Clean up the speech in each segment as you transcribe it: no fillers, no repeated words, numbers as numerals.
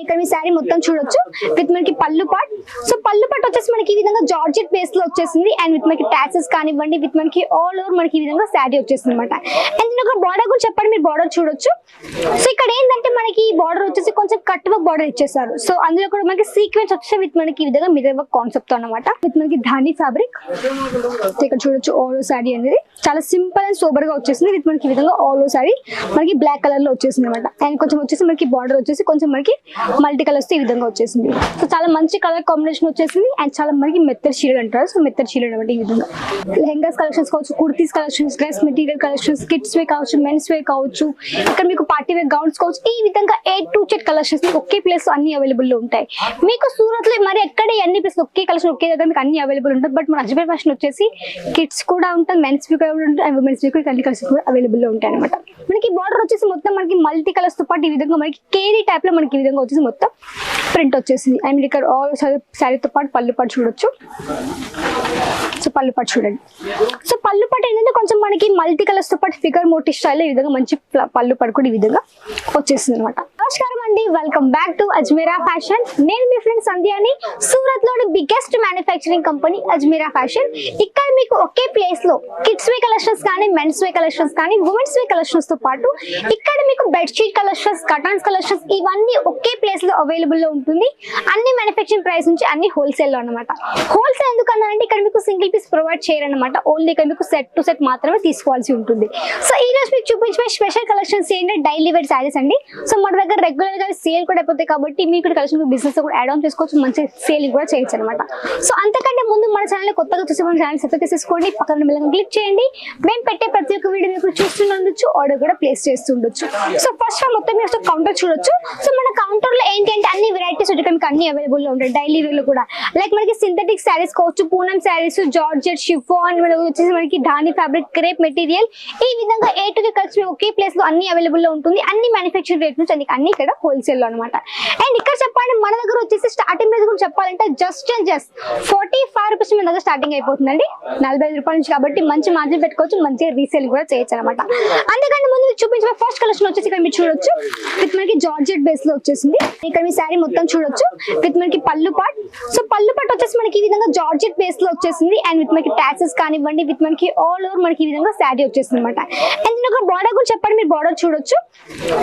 ఇక్కడ మీ శారీ మొత్తం చూడొచ్చు విత్ మనకి పళ్ళు పార్ట్. సో పళ్ళు పార్ట్ వచ్చేసి మనకి ఈ విధంగా జార్జెట్ బేస్ లో వచ్చేసింది అండ్ విత్ మనకి టాసెస్ కానివ్వండి విత్ మనకి ఆల్ ఓవర్ మనకి ఈ విధంగా శారీ వచ్చేసింది అనమాట. అండ్ నేను ఒక బార్డర్ కూడా చెప్పండి, మీరు బార్డర్ చూడొచ్చు. సో ఇక్కడ ఏంటంటే మనకి ఈ బార్డర్ వచ్చేసి కొంచెం కట్ వర్క్ బార్డర్ ఇచ్చేసారు. సో అందులో కూడా మనకి సీక్వెన్స్ వచ్చేసి విత్ మనకి ఈ విధంగా మిర్రర్ వర్క్ కాన్సెప్ట్ అనమాట. విత్ మనకి ధాని ఫ్యాబ్రిక్ ఇక్కడ చూడొచ్చు. ఆల్ ఓవర్ శారీ అనేది చాలా సింపుల్ అండ్ సూపర్ గా వచ్చేసింది విత్ మనకి ఈ విధంగా ఆల్ ఓవర్ శారీ మనకి బ్లాక్ కలర్ లో వచ్చేసింది అనమాట. అండ్ కొంచెం వచ్చేసి మనకి బార్డర్ వచ్చేసి కొంచెం మనకి మల్టీ కలర్స్ తో ఈ విధంగా వచ్చేసింది. సో చాలా మంచి కలర్ కాంబినేషన్ వచ్చేసింది అండ్ చాలా మనకి మెత్తడ్ షీల్డ్ అంటారు. సో మెత్తడ్ షీల్డ్ అనమాట. ఈ విధంగా లెహంగాస్ కలెక్షన్స్ కావచ్చు, kurtis collections, dress material collections, kids వే కావచ్చు, మెన్స్ వే కావచ్చు, ఇక్కడ మీకు పార్టీ వేర్ గౌన్స్ కావచ్చు, ఈ విధంగా A to Z కలెక్షన్స్ మీకు ఒకే ప్లేస్ లో అన్ని అవైలబుల్ లో ఉంటాయి. మీకు సూరత్ లో మరి ఎక్కడ అన్ని ప్లేస్ ఒకే కలెక్షన్ ఒకే దగ్గర మీకు అన్ని అవైలబుల్ ఉంటాయి. బట్ మన అజ్మీర్ ఫ్యాషన్ వచ్చేసి కిడ్స్ కూడా ఉంటుంది, మెన్స్ వే కూడా ఉంటుంది అండ్ ఉమెన్స్ వే కూడా అన్ని కలెక్షన్స్ కూడా అవైలబుల్ లో ఉంటాయి అనమాట. మనకి బార్డర్ వచ్చేసి మొత్తం మనకి మల్టీ కలర్స్ తో పాటు ఈ విధంగా మనకి కేరీ టైప్ లో మనకి ఈ విధంగా వచ్చేసి మొత్తం ప్రింట్ వచ్చేసింది. అండ్ ఇక్కడ ఆల్ శారీతో పాటు పళ్ళు పాటు చూడొచ్చు. సో పళ్ళు పాటు చూడండి. సో పళ్ళు పాటు ఏంటంటే కొంచెం మనకి మల్టీ కలర్స్ తో పాటు ఫిగర్ మోటివ్ స్టైల్ ఈ విధంగా మంచి పళ్ళు పాటు కూడా ఈ విధంగా వచ్చేసింది అనమాట. నమస్కారం అండి, welcome back to Ajmeera fashion. నేను మీ ఫ్రెండ్ సంధ్యాని. సూరత్ లోని biggest manufacturing company Ajmeera fashion. ఇక్కడ మీకు ఒకే ప్లేస్ లో కిడ్స్ వే కలెక్షన్స్ కానీ, మెన్స్ వే కలెక్షన్స్ కానీ, ఉమెన్స్ వే కలెక్షన్స్ తో పాటు ఇక్కడ మీకు బెడ్షీట్ కలెక్షన్స్, కర్టన్స్ కలెక్షన్స్ ఇవన్నీ ఒకే ప్లేస్ లో అవైలబుల్ లో ఉంటుంది. అన్ని మ్యానుఫ్యాక్చరింగ్ ప్రైస్ నుంచి అన్ని హోల్సేల్ లో అనమాట. హోల్సేల్ ఎందుకన్నారంటే ఇక్కడ మీకు సింగిల్ పీస్ ప్రొవైడ్ చేయరనమాట. ఓన్లీ ఇక్కడ మీకు సెట్ టు సెట్ మాత్రమే తీసుకోవాల్సి ఉంటుంది. సో ఈ రోజు మీకు చూపించే స్పెషల్ కలెక్షన్స్ ఏంటంటే డైలీ వేర్ శారీస్ అండి. సో మన దగ్గర రెగ్యులర్ గా సేల్ కూడా అయిపోతాయి కాబట్టి మీకు కలెక్షన్ బిజినెస్ కూడా యాడ్ ఆన్ చేసుకోవచ్చు, మంచి సేలింగ్ కూడా చేయొచ్చు అనమాట. సో అంతకంటే ముందు మన ఛానల్ కొత్తగా చూసి మన ఛానల్ సబ్స్క్రైబ్ చేసుకోండి, పక్కన బెల్ ఐకాన్ క్లిక్ చేయండి. మేము పెట్టే ప్రతి ఒక్క వీడియో మీకు చూస్తుండొచ్చు, ఆర్డర్ కూడా ప్లేస్ చేస్తుండొచ్చు. సో ఫస్ట్ మొత్తం మీరు కౌంటర్ చూడొచ్చు. సో మన కౌంటర్ లో ఏంటంటే అన్ని వెరైటీస్ ఉంటాయి, మీకు అన్ని అవైలబుల్ లో ఉంటాయి డైలీ వేర్ లో కూడా. లైక్ మనకి సింథటిక్ శారీస్ కావచ్చు, పూనం శారీస్, జార్జెట్, షిఫాన్, వచ్చేసి మనకి ధాని ఫ్యాబ్రిక్, క్రేప్ మెటీరియల్, ఈ విధంగా A to Z కలిసి ఒకే ప్లేస్ లో అన్ని అవైలబుల్ లో ఉంటుంది. అన్ని మ్యానుఫ్యాక్చరింగ్ రేట్ నుంచి అన్ని ఇక్కడ హోల్సేల్ లో అనమాట. అండ్ ఇక్కడ చెప్పండి మన దగ్గర వచ్చేసి స్టార్టింగ్ ప్రైస్ కూడా చెప్పాలంటే జస్ట్ 45 రూపీస్ మీ దగ్గర స్టార్టింగ్ అయిపోతుందండి. 45 రూపాయల నుంచి కాబట్టి మంచి మార్జిన్ పెట్టుకోవచ్చు, మంచిగా రీసేల్ కూడా చేయొచ్చు అనమాట. అందుకని ముందు చూపించిన ఫస్ట్ కలెక్షన్ వచ్చేసి ఇక్కడ మీరు చూడొచ్చు విత్ మనకి జార్జెట్ బేస్ లో వచ్చేసింది. ఇక్కడ మీ శారీ మొత్తం చూడొచ్చు విత్ మనకి పళ్ళు పార్ట్. సో పళ్ళు పార్ట్ వచ్చేసి మనకి ఈ విధంగా జార్జెట్ బేస్ లో వచ్చేసింది అండ్ విత్ మనకి టాసెస్ కానివ్వండి విత్ మనకి ఆల్ ఓవర్ మనకి ఈ విధంగా శారీ వచ్చేసింది అనమాట. అండ్ నేను ఒక బార్డర్ కూడా చెప్పండి, మీరు బార్డర్ చూడొచ్చు.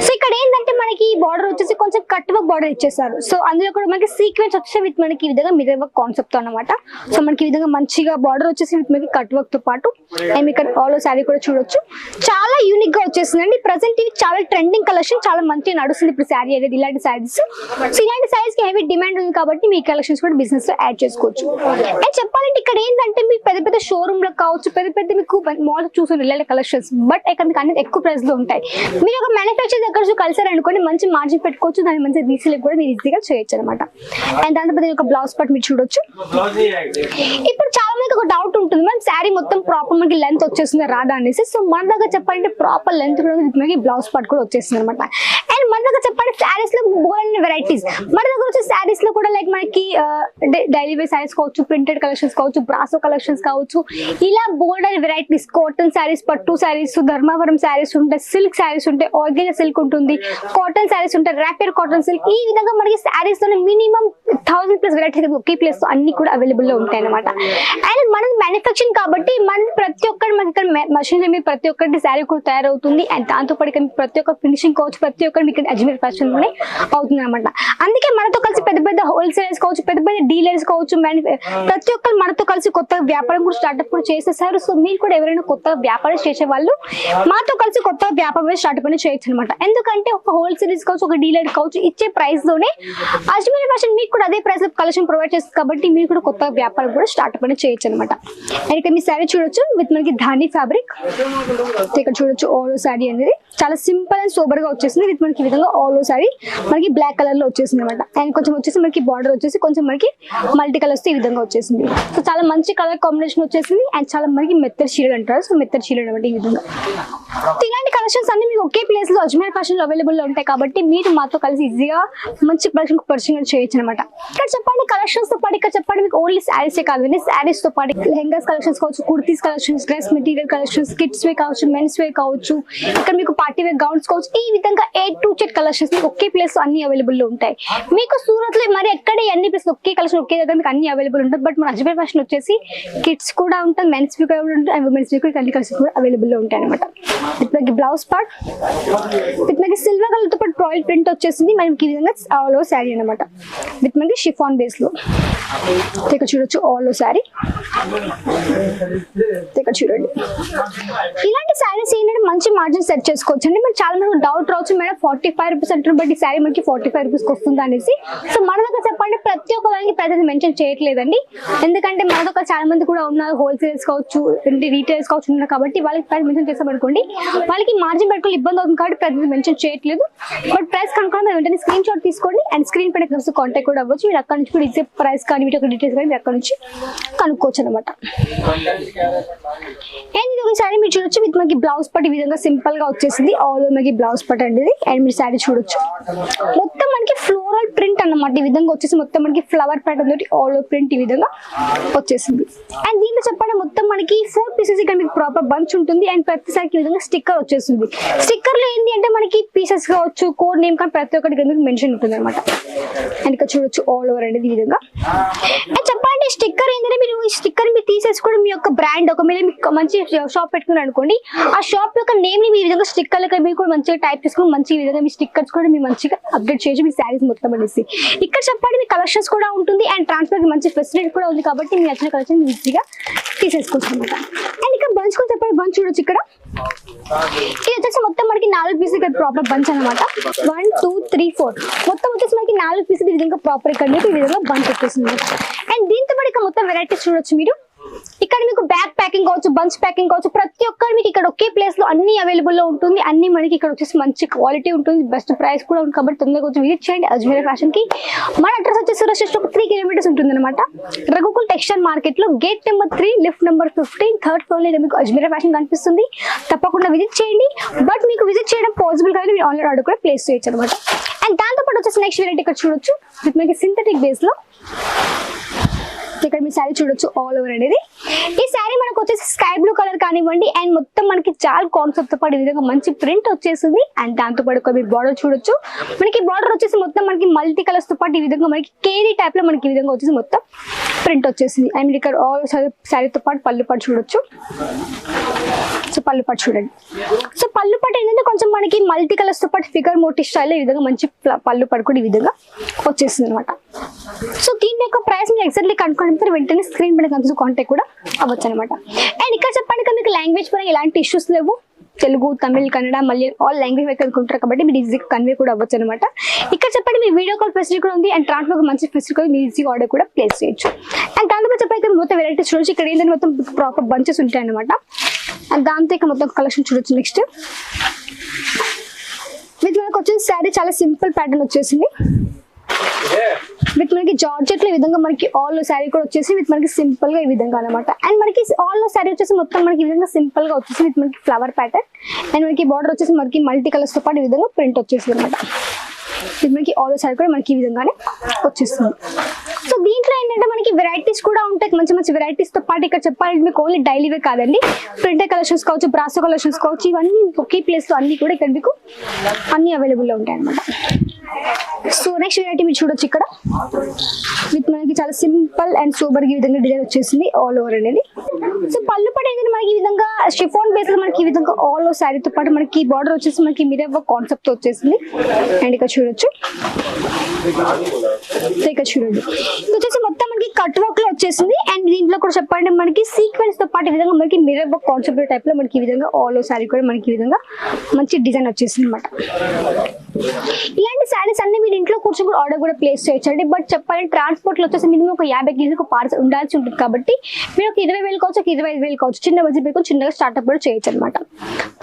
సో ఇక్కడ ఏంటంటే మనకి ఈ బార్డర్ వచ్చేసి కొంచెం కట్ వర్క్ బార్డర్ ఇచ్చేసారు. సో అందులో కూడా మనకి సీక్వెన్స్ వచ్చేసి విత్ మనకి ఈ విధంగా మిర్రర్ వర్క్ కాన్సెప్ట్ అనమాట. సో మనకి ఈ విధంగా మంచిగా బార్డర్ వచ్చేసి విత్ మనకి కట్ వర్క్ తో పాటు అండ్ ఇక్కడ ఆల్ ఓవర్ శారీ కూడా చూడొచ్చు. చాలా యూనిక్ గా వచ్చేసిందండి. ప్రెసెంట్ ఇది చాలా ట్రెండింగ్ కలెక్షన్, చాలా మంచిగా నడుస్తుంది ఇప్పుడు శారీ అనేది. ఇలాంటి శారీస్, సో ఇలాంటి శారీస్ కి హెవీ డిమాండ్ ఉంది కాబట్టి మీ కలెక్షన్స్ కూడా బిజినెస్ లో యాడ్ చేసుకోవచ్చు. అండ్ చెప్పాలంటే ఇక్కడ ఏంటంటే మీకు పెద్ద పెద్ద షోరూమ్ లో కావచ్చు, పెద్ద పెద్ద మీకు మాల్ చూసిన ఇలాంటి కలెక్షన్స్, బట్ ఇక్కడ మీకు అన్ని ఎక్కువ ప్రైస్ లో ఉంటాయి. మీరు ఒక మ్యానుఫ్యాక్చర్ దగ్గర కలిసారనుకోండి, మంచి మార్జిన్ పెట్టుకోవచ్చు, దాని మంచి రీసేల్ కూడా మీరు ఈజీగా చేయొచ్చు అనమాట. అండ్ దాంతో ఒక బ్లౌజ్ పార్ట్ మీరు చూడొచ్చు. ఇప్పుడు చాలా మందికి ఒక డౌట్ ఉంటుంది, మ్యామ్ శారీ మొత్తం ప్రాపర్ మనకి లెంత్ వచ్చేస్తుంది రాదా అనేసి. సో మన దగ్గర చెప్పాలంటే ప్రాపర్ లెంత్ కూడా మనకి బ్లౌజ్ పార్ట్ కూడా వచ్చేస్తుంది అనమాట. అండ్ మన దగ్గర చెప్పాలంటే శారీస్ లో బోల్డ్ వెరైటీస్ మన దగ్గర వచ్చే శారీస్ లో కూడా లైక్ మనకి డైలీ వేర్ శారీస్ కావచ్చు, ప్రింటెడ్ కలెక్షన్స్ కావచ్చు, బ్రాసో కలెక్షన్స్ కావచ్చు, ఇలా బోల్డ్ అండ్ వెరైటీస్. కాటన్ శారీస్, పట్టు శారీస్, ధర్మవరం శారీస్ ఉంటాయి, సిల్క్ శారీస్ ఉంటాయి, ఆర్గెంజా సిల్క్ ఉంటుంది, కాటన్ శారీస్ ఉంటాయి, ర్యాపియర్ కాటన్ సిల్క్, ఈ విధంగా మనకి శారీస్ లో మినిమం 1000+ వెరైటీస్ ఒకే ప్లేస్ లో అన్ని కూడా అవైలబుల్ లో ఉంటాయి అనమాట. అండ్ మనది మ్యానుఫ్యాక్చరింగ్ కాబట్టి మన ప్రతి ఒక్కటి మనకి ఇక్కడ మషిన్ మీద ప్రతి ఒక్కటి శారీ కూడా తయారవుతుంది. అండ్ దాంతో పాటు ప్రతి ఒక్క ఫినిషింగ్ కావచ్చు, ప్రతి ఒక్కటి మీకు అజ్మీర్ ఫ్యాషన్ లోనే అవుతుంది అనమాట. అందుకే మనతో కలిసి పెద్ద పెద్ద హోల్సేలర్స్ కావచ్చు, పెద్ద పెద్ద డీలర్స్ కావచ్చు, ప్రతి ఒక్కరు మనతో కలిసి కొత్త వ్యాపారం కూడా స్టార్ట్అప్ కూడా చేసేసారు. సో మీరు కూడా ఎవరైనా కొత్త వ్యాపారం చేసే వాళ్ళు మాతో కలిసి కొత్త వ్యాపారం స్టార్ట్అప్ అనేది చేయొచ్చు అనమాట. ఎందుకంటే ఒక హోల్సేలర్స్ కావచ్చు, ఒక డీలర్ కావచ్చు, ఇచ్చే ప్రైస్ లోనే అజ్మీర్ ఫ్యాషన్ మీకు కూడా అదే ప్రైస్ కలెక్షన్ ప్రొవైడ్ చేస్తుంది కాబట్టి మీరు కూడా కొత్త వ్యాపారం కూడా స్టార్ట్అప్ అనేది చేయొచ్చు అనమాట. అండ్ ఇక్కడ మీ శారీ చూడొచ్చు విత్ మనకి ధాని ఫ్యాబ్రిక్. ఇక్కడ చూడొచ్చు ఆల్ ఓవర్ శారీ అనేది చాలా సింపుల్ అండ్ సూపర్ గా వచ్చేసింది విత్ మనకి ఈ విధంగా ఆల్ ఓవర్ శారీ మనకి బ్లాక్ కలర్ లో వచ్చేసింది అనమాట. అండ్ కొంచెం వచ్చేసి మనకి బార్డర్ వచ్చేసి కొంచెం మనకి మల్టీ కలర్స్ ఈ విధంగా వచ్చేసింది. సో చాలా మంచి కలర్ కాంబినేషన్ వచ్చేసింది అండ్ చాలా మనకి మెత్తడి చీరలు అంటారు. సో మెత్తడి చీరలు అనమాట ఈ విధంగా. ఇలాంటి కలెక్షన్స్ అన్ని మీకు ఒకే ప్లేస్ లో అజ్మీర్ ఫ్యాషన్ లో అవైలబుల్ లో ఉంటాయి కాబట్టి మీరు మాతో కలిసి ఈజీగా మంచి పర్సన్ చేయొచ్చు అనమాట. ఇక్కడ చెప్పండి కలెక్షన్స్ తో పాటు ఇక్కడ చెప్పండి మీకు ఓన్లీ శారీసే కాదండి, శారీస్ తో పాటు లెహంగాస్ కలెక్షన్స్ కావచ్చు, kurtis collections, dress material collections, kids వే కావచ్చు, మెన్స్ వే కావచ్చు, ఇక్కడ మీకు పార్టీ వేర్ గౌన్స్ కావచ్చు, ఈ విధంగా A to Z కలెక్షన్స్ మీకు ఒకే ప్లేస్ లో అన్ని అవైలబుల్ లో ఉంటాయి. మీకు సూరత్ లో మరి ఎక్కడ అన్ని ప్లేస్ ఒకే కలెక్షన్ ఒకే దగ్గర మీకు అన్ని అవైలబుల్ ఉంటుంది. బట్ మన అజ్మీర్ ఫ్యాషన్ వచ్చేసి కిడ్స్ కూడా ఉంటుంది, మెన్స్ వే కూడా ఉంటుంది అండ్ ఉమెన్స్ వే కూడా అన్ని కలెక్షన్స్ కూడా అవైలబుల్ లో ఉంటాయి అనమాట. మనకి బ్లౌజ్ పార్ట్ విత్ మనకి సిల్వర్ కలర్ తో పాటు రాయల్ ప్రింట్ వచ్చేసింది. మనకి ఈ విధంగా ఆల్ ఓవర్ శారీ అనమాట విత్ మనకి షిఫాన్ బేస్ లో. ఇక్కడ చూడొచ్చు ఆల్ ఓవర్ శారీ. ఇక్కడ చూడండి ఇలాంటి శారీస్ ఏంటంటే మంచి మార్జిన్ సెట్ చేసుకోవచ్చు అండి. మరి చాలా మంది డౌట్ రావచ్చు మేడం 45 రూపీస్ అంటారు బట్ ఈ శారీ మనకి 45 రూపీస్కి వస్తుంది అనేసి. సో మన దగ్గర చెప్పండి ప్రతి ఒక్క దానికి ప్రైస్ మెన్షన్ చేయట్లేదండి, ఎందుకంటే మన దగ్గర చాలా మంది కూడా ఉన్నారు హోల్సేల్స్ కావచ్చు రీటైల్స్ కావచ్చు ఉన్నారు కాబట్టి వాళ్ళకి ప్రైస్ మెన్షన్ చేస్తామనుకోండి వాళ్ళకి మార్జిన్ పెట్టుకుని ఇబ్బంది అవుతుంది కాబట్టి ప్రైస్ మెన్షన్ చేయట్లేదు. బట్ ప్రైస్ కనుక్కోవడం వెంటనే స్క్రీన్ షాట్ తీసుకోండి అండ్ స్క్రీన్ పైన కాంటాక్ట్ కూడా అవ్వచ్చు. మీరు అక్కడ నుంచి కూడా ఈజీ ప్రైస్ కానీ వీటి యొక్క డీటెయిల్స్ కానీ అక్కడ నుంచి కనుక్కోవచ్చు అనమాట. అండ్ ఇది ఒక శారీ మీరు చూడొచ్చు విత్ మనకి బ్లౌజ్ పట్ ఈ విధంగా సింపుల్ గా వచ్చేసింది. ఆల్ ఓవర్ మనకి బ్లౌజ్ పట్ అండి ఇది. అండ్ మీరు శారీ చూడొచ్చు మొత్తం మనకి ఫ్లోరల్ ప్రింట్ అన్నమాట ఈ విధంగా వచ్చేసి మొత్తం మనకి ఫ్లవర్ ప్యాటర్న్ తోటి ఆల్ ఓవర్ ప్రింట్ ఈ విధంగా వచ్చేసింది. అండ్ దీంట్లో చెప్పండి మొత్తం మనకి 4 పీసెస్ ఇక్కడ మీకు ప్రాపర్ బంచ్ ఉంటుంది అండ్ ప్రతిసారికి ఈ విధంగా స్టిక్కర్ వచ్చేస్తుంది. స్టిక్కర్ లో ఏంటి అంటే మనకి పీసెస్ కావచ్చు కోడ్ నేమ్ కానీ ప్రతి ఒక్కటి మీకు మెన్షన్ ఉంటుంది అనమాట. అండ్ ఇక్కడ చూడొచ్చు ఆల్ ఓవర్ అనేది ఈ విధంగా. అండ్ చెప్పండి స్టిక్కర్ ఏంటంటే మీరు ఈ స్టిక్కర్ మీరు తీసేసి కూడా మీ యొక్క బ్రాండ్ ఒక మీద మీకు మంచి షాప్ పెట్టుకుని అనుకోండి ఆ షాప్ యొక్క నేమ్ ని మీ విధంగా స్టిక్కర్ లెక్క మీరు కూడా మంచిగా టైప్ చేసుకుని మంచి విధంగా మీ స్టిక్కర్స్ కూడా మీరు మంచిగా అప్డేట్ చేయొచ్చు మీ శారీస్ మొత్తం అనేసి. ఇక్కడ చెప్పండి మీ కలెక్షన్స్ కూడా ఉంటుంది అండ్ ట్రాన్స్ఫర్ కి మంచి ఫెసిలిటీ కూడా ఉంది కాబట్టి మీ నచ్చిన కలెక్షన్ ఈజీగా తీసేసుకోవచ్చు అనమాట. అండ్ ఇక్కడ బంచ్ కూడా చెప్పండి బంచ్ చూడొచ్చు ఇక్కడ ఇది వచ్చేసి మొత్తం మనకి 4 పీసెస్ ఇక్కడ ప్రాపర్ బంచ్ అనమాట. 1 2 3 4 మొత్తం వచ్చేసి మనకి 4 పీసెస్ ఈ విధంగా ప్రాపర్ ఇక్కడ మీకు ఈ విధంగా బంచ్ వచ్చేసింది. అండ్ దీంతో పాటు ఇక్కడ మొత్తం వెరైటీస్ చూడొచ్చు మీరు. ఇక్కడ మీకు బ్యాక్ ప్యాకింగ్ కావచ్చు బంచ్ ప్యాకింగ్ కావచ్చు ప్రతి ఒక్కరు మీకు ఇక్కడ ఒకే ప్లేస్ లో అన్ని అవైలబుల్ లో ఉంటుంది. అన్ని మనకి ఇక్కడ వచ్చేసి మంచి క్వాలిటీ ఉంటుంది, బెస్ట్ ప్రైస్ కూడా ఉంటుంది కాబట్టి తొందరగా వచ్చి విజిట్ చేయండి అజ్మీర్ ఫ్యాషన్ కి. మన అడ్రస్ వచ్చేసి సురక్ష 3 కిలోమీటర్స్ ఉంటుంది అనమాట. రఘుకుల్ టెక్స్టైల్ మార్కెట్ లో gate number 3 lift number 15 third floor లో మీకు అజ్మీర్ ఫ్యాషన్ కనిపిస్తుంది. తప్పకుండా విజిట్ చేయండి. బట్ మీకు విజిట్ చేయడం పాసిబుల్ కానీ మీరు ఆన్లైన్ ఆర్డర్ కూడా ప్లేస్ చేయొచ్చు అనమాట. అండ్ దాంతో పాటు వచ్చేసి నెక్స్ట్ వెరైటీ ఇక్కడ చూడొచ్చు మనకి సింథటిక్ బేస్ లో. ఇక్కడ మీ శారీ చూడొచ్చు ఆల్ ఓవర్ అనేది. ఈ శారీ మనకు వచ్చేసి స్కై బ్లూ కలర్ కానివ్వండి అండ్ మొత్తం మనకి చాలా కాన్సెప్ట్ తో పాటు ఈ విధంగా మంచి ప్రింట్ వచ్చేసింది. అండ్ దాంతో పాటు మీరు బార్డర్ చూడొచ్చు మనకి బార్డర్ వచ్చేసి మొత్తం మనకి మల్టీ కలర్స్ తో పాటు ఈ విధంగా మనకి కేరీ టైప్ లో మనకి ఈ విధంగా వచ్చేసి మొత్తం ప్రింట్ వచ్చేసింది. అండ్ మీరు ఇక్కడ ఆల్ శారీతో పాటు పళ్ళు పాటు చూడొచ్చు. సో పళ్ళు పాటు చూడండి. సో పళ్ళు పాటు ఏంటంటే కొంచెం మనకి మల్టీ కలర్స్ తో పాటు ఫిగర్ మోటివ్ స్టైల్ ఈ విధంగా మంచి పళ్ళు పాటు కూడా ఈ విధంగా వచ్చేసింది అనమాట. సో దీని యొక్క ప్రైస్ మీరు ఎగ్జాక్ట్లీ కనుక్కోండి వెంటనే స్క్రీన్ పైన కాంటాక్ట్ కూడా అవ్వచ్చు అనమాట. అండ్ ఇక్కడ చెప్పండి మీకు లాంగ్వేజ్ పరంగా ఎలాంటి ఇష్యూస్ లేవు. తెలుగు తమిళ్ కన్నడ మళ్ళీ ఆల్ లాంగ్వేజ్ అనుకుంటారు కాబట్టి మీరు ఈజీగా కన్వే కూడా అవ్వచ్చు అనమాట. ఇక్కడ చెప్పండి మీ వీడియో కాల్ ఫెసిలిటీ కూడా ఉంది అండ్ ట్రాన్స్ఫర్ మంచి ఫెసిలిటీ కూడా మీరు ఈజీగా ఆర్డర్ కూడా ప్లేస్ చేయొచ్చు. అండ్ దాంతో చెప్పైతే మొత్తం వెరైటీస్ చూడొచ్చు. ఇక్కడ ఏంటంటే మొత్తం ప్రాపర్ బంచెస్ ఉంటాయి అనమాట. అండ్ దాంతో ఇక్కడ మొత్తం కలెక్షన్ చూడొచ్చు. నెక్స్ట్ విత్ మనకు వచ్చేసి శారీ చాలా సింపుల్ ప్యాటర్న్ వచ్చేసింది విత్ మనకి జార్జెట్ లో ఈ విధంగా మనకి ఆల్ శారీ కూడా వచ్చేసి విత్ మనకి సింపుల్ గా ఈ విధంగా అనమాట. అండ్ మనకి ఆల్ శారీ వచ్చేసి మొత్తం మనకి ఈ విధంగా సింపుల్ గా వచ్చేసి విత్ మనకి ఫ్లవర్ ప్యాటర్న్ అండ్ మనకి బార్డర్ వచ్చేసి మనకి మల్టీ కలర్స్ తో పాటు ఈ విధంగా ప్రింట్ వచ్చేసింది అనమాట. ఇది మనకి ఆల్ శారీ కూడా మనకి ఈ విధంగానే వచ్చేస్తుంది. సో దీంట్లో ఏంటంటే మనకి వెరైటీస్ కూడా ఉంటాయి మంచి మంచి వెరైటీస్ తో పాటు ఇక్కడ చెప్పాలంటే మీకు ఓన్లీ డైలీ వే కాదండి ప్రింటెడ్ కలెక్షన్స్ కావచ్చు బ్రాసో కలెక్షన్స్ కావచ్చు ఇవన్నీ ఒకే ప్లేస్ లో అన్ని కూడా ఇక్కడ మీకు అన్ని అవైలబుల్ లో ఉంటాయి అనమాట. సో నెక్స్ట్ వెరైటీ మీరు చూడొచ్చు ఇక్కడ విత్ మనకి చాలా సింపుల్ అండ్ సూపర్ ఈ విధంగా డిజైన్ వచ్చేసింది ఆల్ ఓవర్ అనేది. సో పళ్ళు పట్టు ఏంటంటే మనకి ఈ విధంగా షిఫాన్ బేస్ లో మనకి ఈ విధంగా ఆల్ ఓవర్ శారీతో పాటు మనకి బార్డర్ వచ్చేసి మనకి మిర్రర్ వర్క్ కాన్సెప్ట్ తో వచ్చేసింది. అండ్ ఇక్కడ చూడొచ్చు ఇక్కడ చూడండి ఇది వచ్చేసి మొత్తం మనకి కట్ వర్క్ లో వచ్చేసింది. అండ్ దీంట్లో కూడా చెప్పండి మనకి సీక్వెన్స్ తో పాటు ఈ విధంగా మనకి మిర్రర్ వర్క్ కాన్సెప్ట్ టైప్ లో మనకి ఈ విధంగా ఆల్ ఓవర్ శారీ కూడా మనకి ఈ విధంగా మంచి డిజైన్ వచ్చేసింది అనమాట. ఇలాంటి శారీస్ అన్ని మీరు ఇంట్లో కూర్చొని కూడా ఆర్డర్ కూడా ప్లేస్ చేయొచ్చండి. బట్ చెప్పాలంటే ట్రాన్స్పోర్ట్ లో వచ్చేసి మినిమం ఒక 50 కేజీలకు పార్సల్ ఉండాల్సి ఉంటుంది కాబట్టి మీరు ఒక 20,000 కావచ్చు ఒక 25,000 కావచ్చు చిన్న బడ్జెట్ పెట్టుకొని చిన్నగా స్టార్ట్అప్ కూడా చేయొచ్చు అనమాట.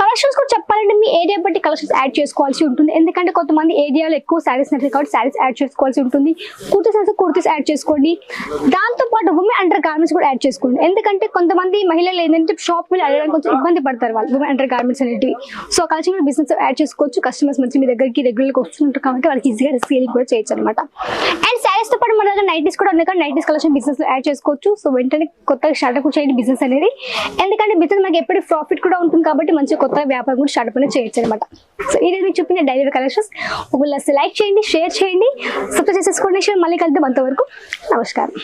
కలెక్షన్స్ కూడా చెప్పాలంటే మీ ఏరియా బట్టి కలెక్షన్స్ యాడ్ చేసుకోవాల్సి ఉంటుంది. ఎందుకంటే కొంతమంది ఏరియాలో ఎక్కువ శారీస్ నచ్చాయి కాబట్టి శారీస్ యాడ్ చేసుకోవాల్సి ఉంటుంది. కుర్తీస్ యాడ్ చేసుకోండి. దాంతో పాటు ఉమెన్ అండర్ గార్మెంట్స్ కూడా యాడ్ చేసుకోండి. ఎందుకంటే కొంతమంది మహిళలు ఏంటంటే షాప్ మీద అడగడానికి కొంచెం ఇబ్బంది పడతారు వాళ్ళు ఉమెన్ అండర్ గార్మెంట్స్ అనేటివి. సో కలిసి కూడా బిజినెస్ యాడ్ చేసుకోవచ్చు. కస్టమర్స్ మంచి మీ దగ్గరికి రెగ్యులర్గా వస్తుంటారు కాబట్టి వాళ్ళకి ఈజీగా సేల్ కూడా చేయొచ్చు అనమాట. అండ్ శారీస్ తో పాటు మన దగ్గర నైటీస్ కూడా ఉన్నాయి. నైటీస్ కలెక్షన్ బిజినెస్ లో యాడ్ చేసుకోవచ్చు. సో వెంటనే కొత్తగా స్టార్ట్అప్ చేయండి బిజినెస్ అనేది. ఎందుకంటే బిజినెస్ మనకి ఎప్పుడు ప్రాఫిట్ కూడా ఉంటుంది కాబట్టి మంచి కొత్త వ్యాపారం కూడా స్టార్ట్అప్ అనేది చేయొచ్చు అనమాట. సో ఈ రోజు మీకు చూపించిన డైలీ కలెక్షన్స్ ఒకవేళ లైక్ చేయండి, షేర్ చేయండి, సబ్స్క్రైబ్ చేసేసుకోండి. మళ్ళీ కలుద్దాం. అంతవరకు నమస్కారం.